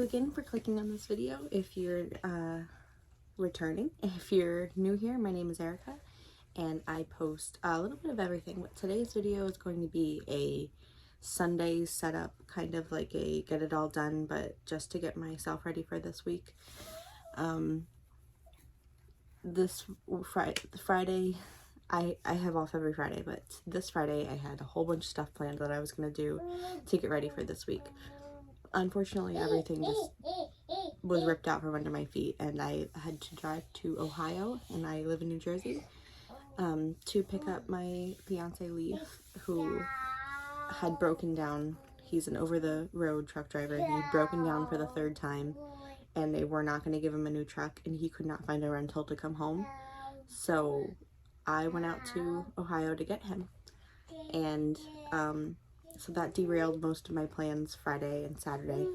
you again for clicking on this video. If you're returning, if you're new here, my name is Erica and I post a little bit of everything, but today's video is going to be a Sunday setup, kind of like a get it all done, but just to get myself ready for this week. This Friday, I have off every Friday, but this Friday I had a whole bunch of stuff planned that I was going to do to get ready for this week. Unfortunately, everything just was ripped out from under my feet, and I had to drive to Ohio, and I live in New Jersey, to pick up my fiance Leif, who had broken down. He's an over-the-road truck driver. He'd broken down for the third time, and they were not going to give him a new truck, and he could not find a rental to come home. So I went out to Ohio to get him, and so that derailed most of my plans Friday and Saturday.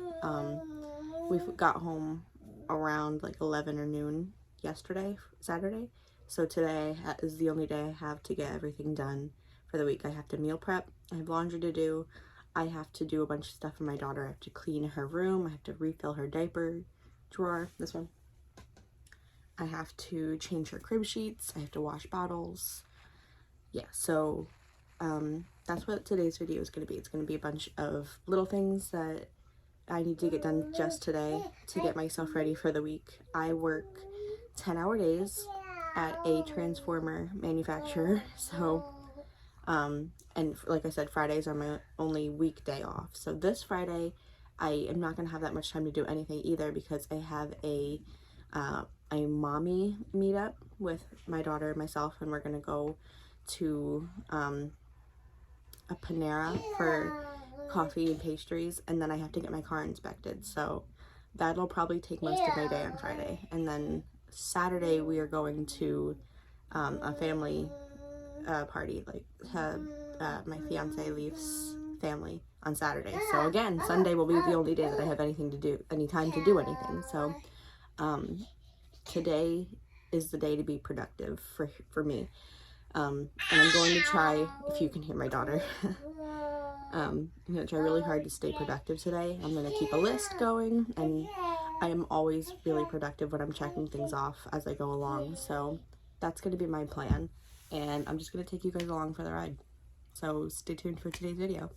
We got home around like 11 or noon Saturday. So today is the only day I have to get everything done for the week. I have to meal prep, I have laundry to do, I have to do a bunch of stuff for my daughter. I have to clean her room, I have to refill her diaper drawer, this one. I have to change her crib sheets, I have to wash bottles. Yeah, so that's what today's video is going to be. It's going to be a bunch of little things that I need to get done just today to get myself ready for the week. I work 10-hour days at a transformer manufacturer, so and like I said, Fridays are my only weekday off. So this Friday I am not going to have that much time to do anything either, because I have a mommy meetup with my daughter and myself, and we're going to go to a Panera for coffee and pastries, and then I have to get my car inspected, so that'll probably take most of my day on Friday. And then Saturday we are going to a family party, like my fiance Leif's family on Saturday. So again, Sunday will be the only day that I have any time to do anything. So today is the day to be productive for me. And I'm going to try, if you can hear my daughter, I'm going to try really hard to stay productive today. I'm going to keep a list going, and I am always really productive when I'm checking things off as I go along. So that's going to be my plan, and I'm just going to take you guys along for the ride. So stay tuned for today's video.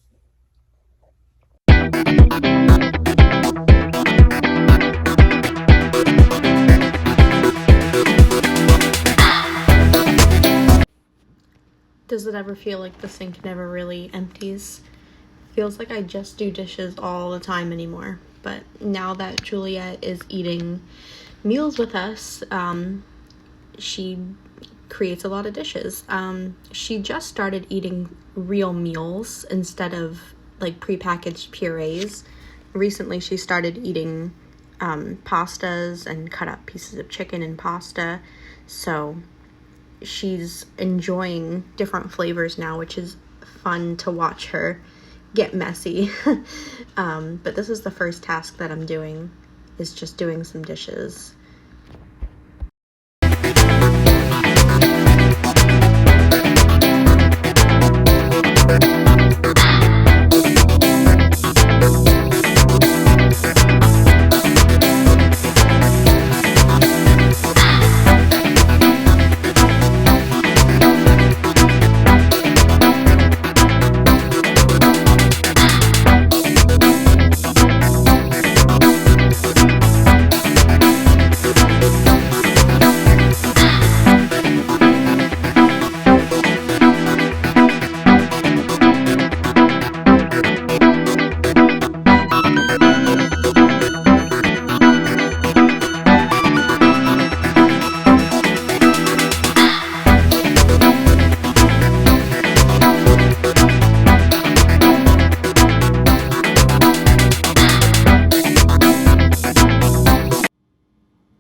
Does it ever feel like the sink never really empties? Feels like I just do dishes all the time anymore. But now that Juliette is eating meals with us, she creates a lot of dishes. She just started eating real meals instead of like prepackaged purees. Recently she started eating pastas and cut up pieces of chicken and pasta. So she's enjoying different flavors now, which is fun to watch her get messy. But this is the first task that I'm doing, is just doing some dishes.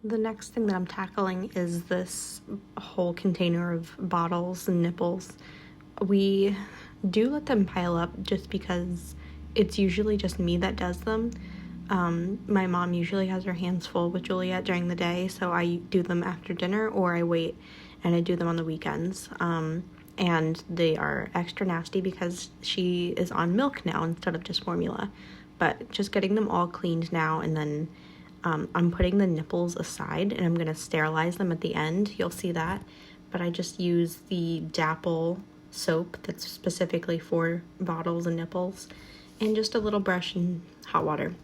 The next thing that I'm tackling is this whole container of bottles and nipples. We do let them pile up just because it's usually just me that does them. My mom usually has her hands full with Juliette during the day, so I do them after dinner, or I wait and I do them on the weekends. And they are extra nasty because she is on milk now instead of just formula. but just getting them all cleaned now, and then I'm putting the nipples aside and I'm going to sterilize them at the end. You'll see that. But I just use the Dapple soap that's specifically for bottles and nipples, and just a little brush and hot water.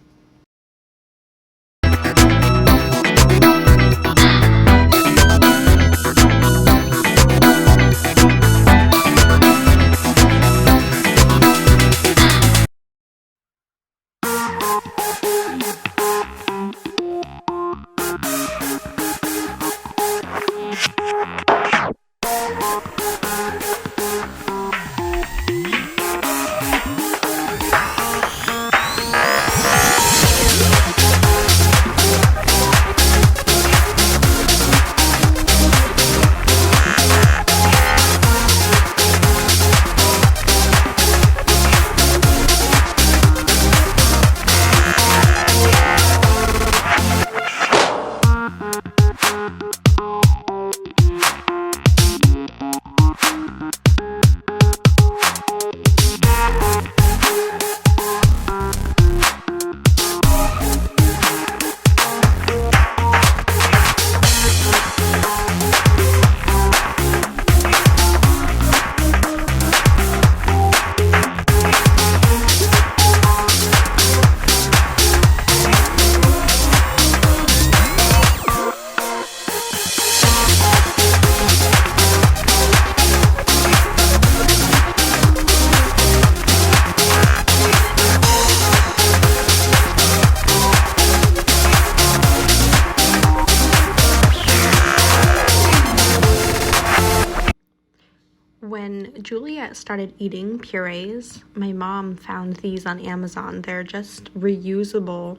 When Juliette started eating purees, my mom found these on Amazon. They're just reusable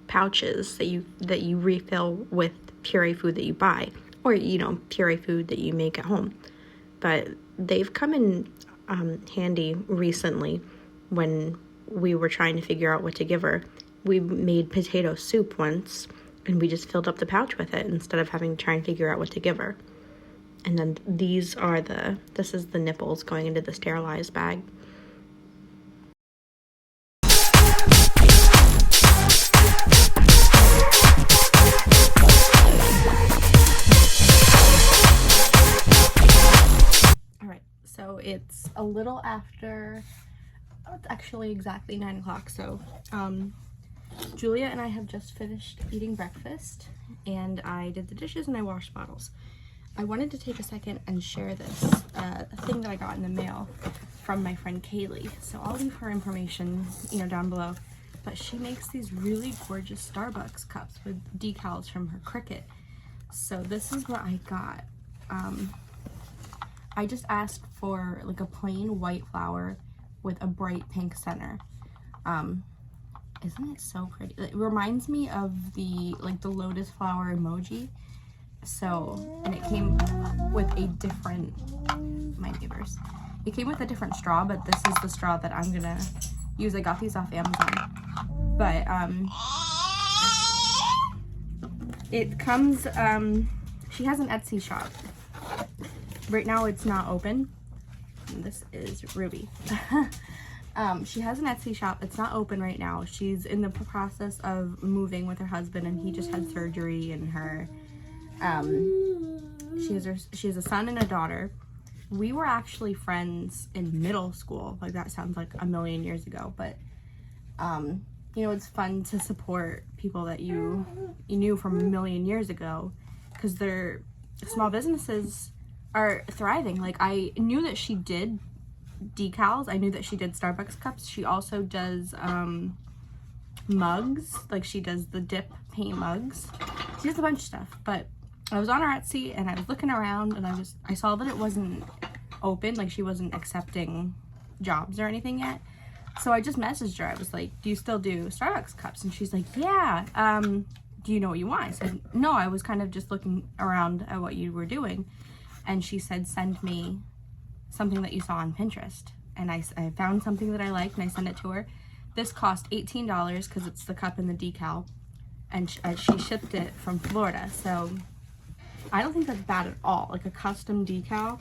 pouches that you refill with puree food that you buy, or puree food that you make at home. But they've come in handy recently when we were trying to figure out what to give her. We made potato soup once, and we just filled up the pouch with it instead of having to try and figure out what to give her. And then this is the nipples going into the sterilized bag. All right, so it's a little after, it's actually exactly 9 o'clock. So Julia and I have just finished eating breakfast, and I did the dishes and I washed bottles. I wanted to take a second and share this thing that I got in the mail from my friend Kaylee. So I'll leave her information, down below. But she makes these really gorgeous Starbucks cups with decals from her Cricut. So this is what I got. I just asked for like a plain white flower with a bright pink center. Isn't it so pretty? It reminds me of the lotus flower emoji. So, and it came with a different, it came with a different straw, but this is the straw that I'm gonna use. I got these off Amazon, but it comes, she has an Etsy shop. Right now it's not open. And this is Ruby. She has an Etsy shop. It's not open right now. She's in the process of moving with her husband, and he just had surgery, and her she has a son and a daughter. We were actually friends in middle school. Like, that sounds like a million years ago, but it's fun to support people that you knew from a million years ago, because their small businesses are thriving. Like, I knew that she did decals. I knew that she did Starbucks cups. She also does mugs. Like, she does the dip paint mugs. She does a bunch of stuff. But I was on her Etsy and I was looking around, and I saw that it wasn't open. Like, she wasn't accepting jobs or anything yet. So I just messaged her. I was like, do you still do Starbucks cups? And she's like, yeah. Do you know what you want? I said, no, I was kind of just looking around at what you were doing. And she said, send me something that you saw on Pinterest. And I found something that I liked, and I sent it to her. This cost $18 because it's the cup and the decal. And she shipped it from Florida. So I don't think that's bad at all. Like, a custom decal.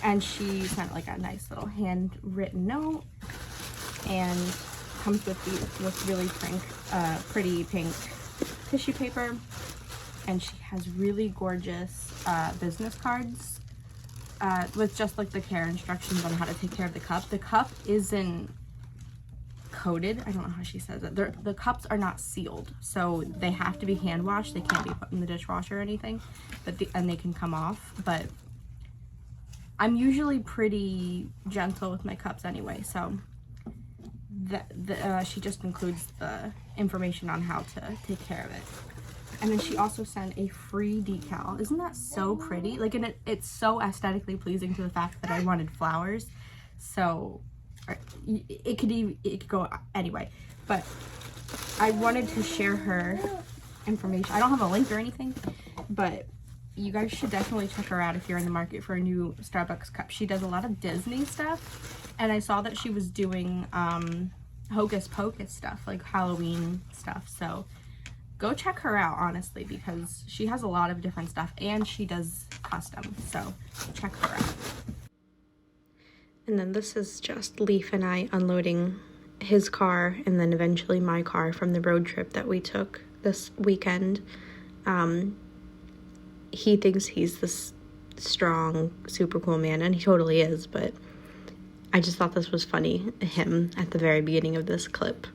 And she sent like a nice little handwritten note. And comes with this really pretty pink tissue paper, and she has really gorgeous business cards with just like the care instructions on how to take care of the cup. The cup isn't coated. I don't know how she says it. The cups are not sealed, so they have to be hand washed. They can't be put in the dishwasher or anything, and they can come off. But I'm usually pretty gentle with my cups anyway, so she just includes the information on how to take care of it. And then she also sent a free decal. Isn't that so pretty? Like, and it's so aesthetically pleasing to the fact that I wanted flowers. So it could go anyway. But I wanted to share her information. I don't have a link or anything, but you guys should definitely check her out if you're in the market for a new Starbucks cup. She does a lot of Disney stuff, and I saw that she was doing Hocus Pocus stuff, like Halloween stuff. So go check her out, honestly, because she has a lot of different stuff and she does custom, so check her out. And then this is just Leif and I unloading his car and then eventually my car from the road trip that we took this weekend. He thinks he's this strong, super cool man, and he totally is, but I just thought this was funny, him at the very beginning of this clip.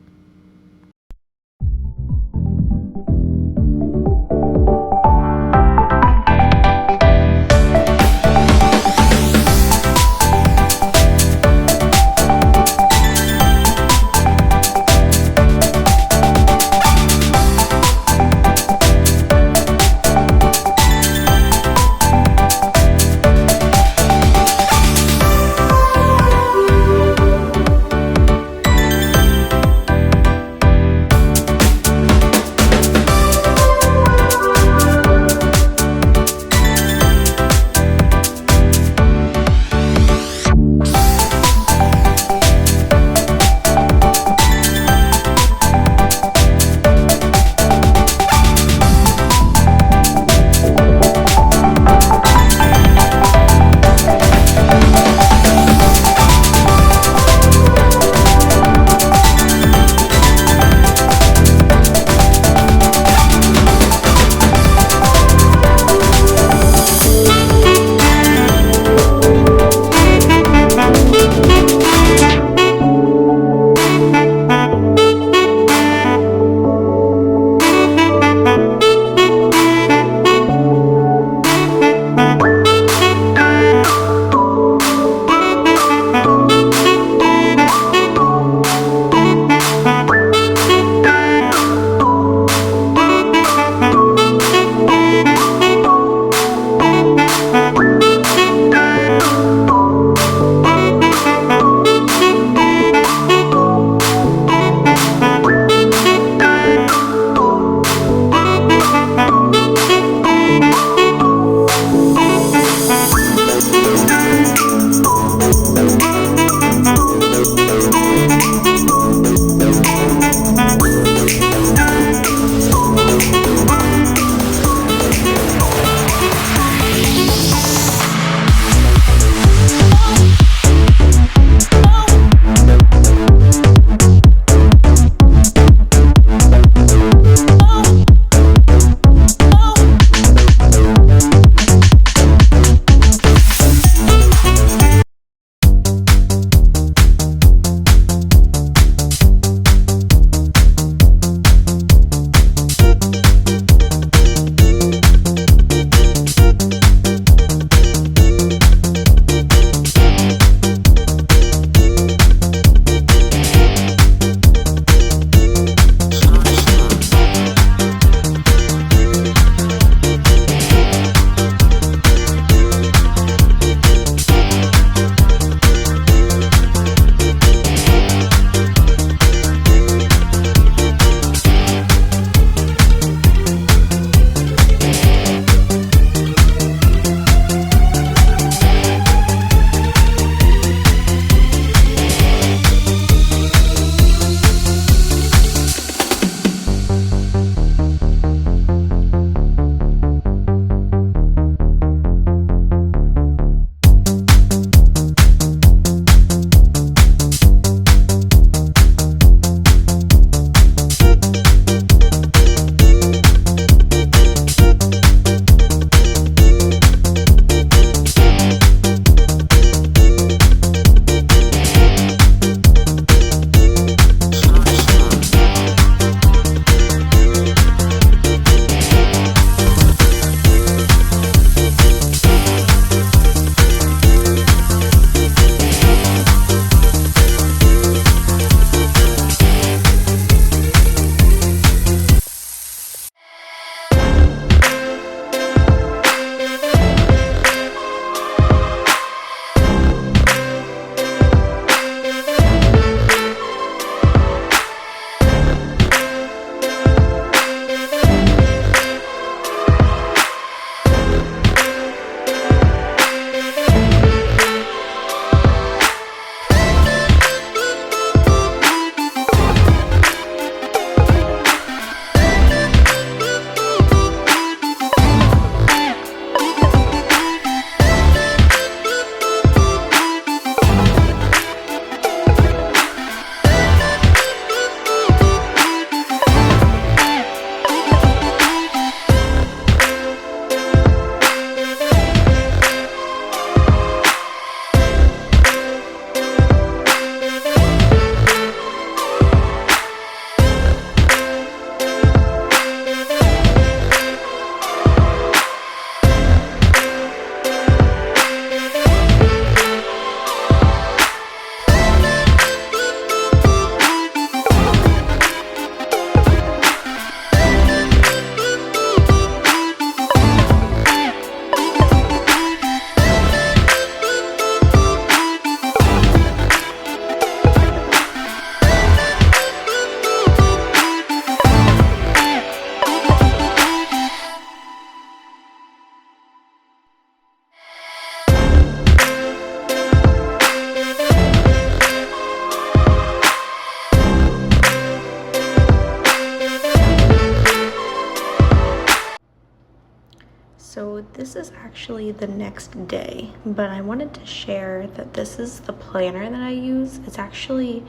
So this is actually the next day, but I wanted to share that this is the planner that I use. It's actually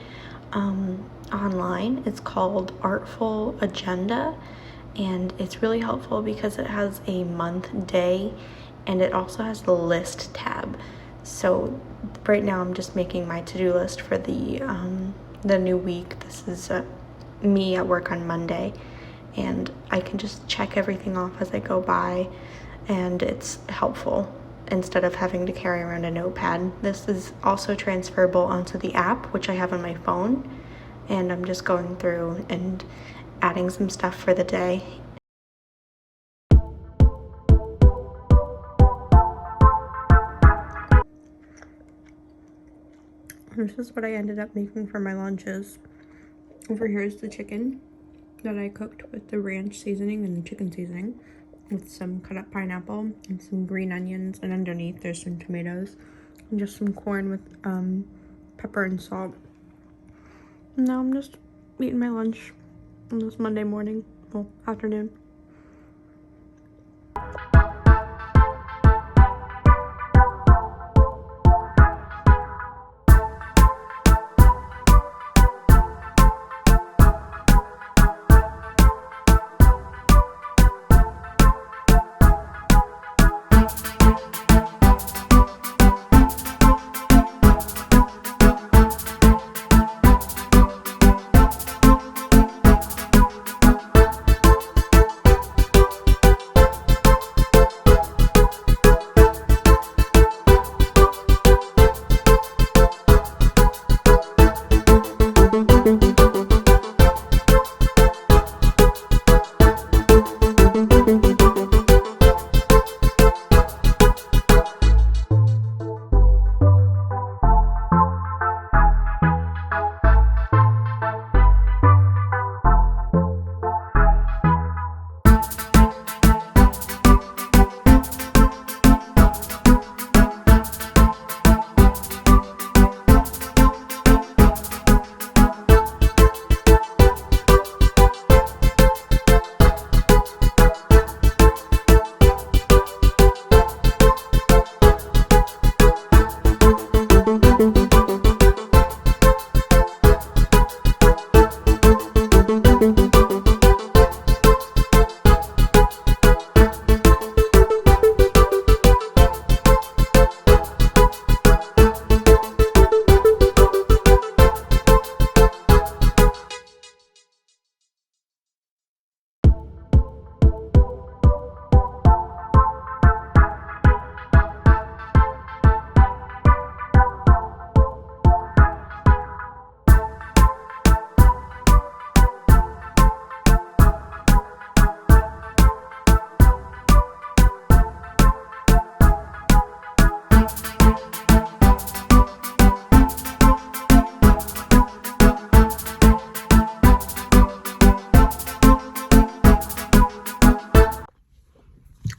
online. It's called Artful Agenda, and it's really helpful because it has a month, day, and it also has the list tab. So right now I'm just making my to-do list for the new week. This is me at work on Monday, and I can just check everything off as I go by, and it's helpful instead of having to carry around a notepad. This is also transferable onto the app, which I have on my phone, and I'm just going through and adding some stuff for the day. This is what I ended up making for my lunches. Over here is the chicken that I cooked with the ranch seasoning and the chicken seasoning, with some cut up pineapple and some green onions, and underneath there's some tomatoes and just some corn with pepper and salt. And now I'm just eating my lunch on this Monday morning, well, afternoon.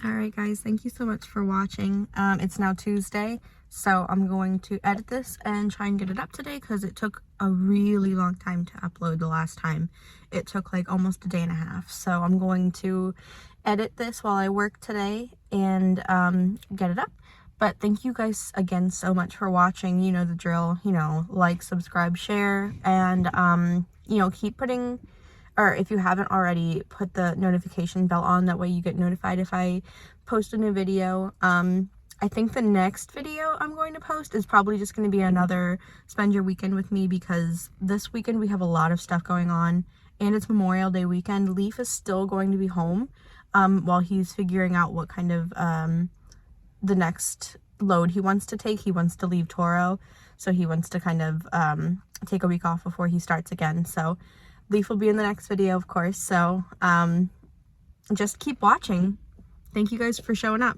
Alright guys, thank you so much for watching. It's now Tuesday, so I'm going to edit this and try and get it up today because it took a really long time to upload the last time. It took like almost a day and a half. So I'm going to edit this while I work today and get it up. But thank you guys again so much for watching. You know the drill, like, subscribe, share, and keep putting, or if you haven't already, put the notification bell on. That way you get notified if I post a new video. I think the next video I'm going to post is probably just going to be another spend your weekend with me, because this weekend we have a lot of stuff going on and it's Memorial Day weekend. Leif is still going to be home while he's figuring out what kind of the next load he wants to take. He wants to leave Toro, so he wants to kind of take a week off before he starts again. So Leif will be in the next video, of course, so just keep watching. Thank you guys for showing up.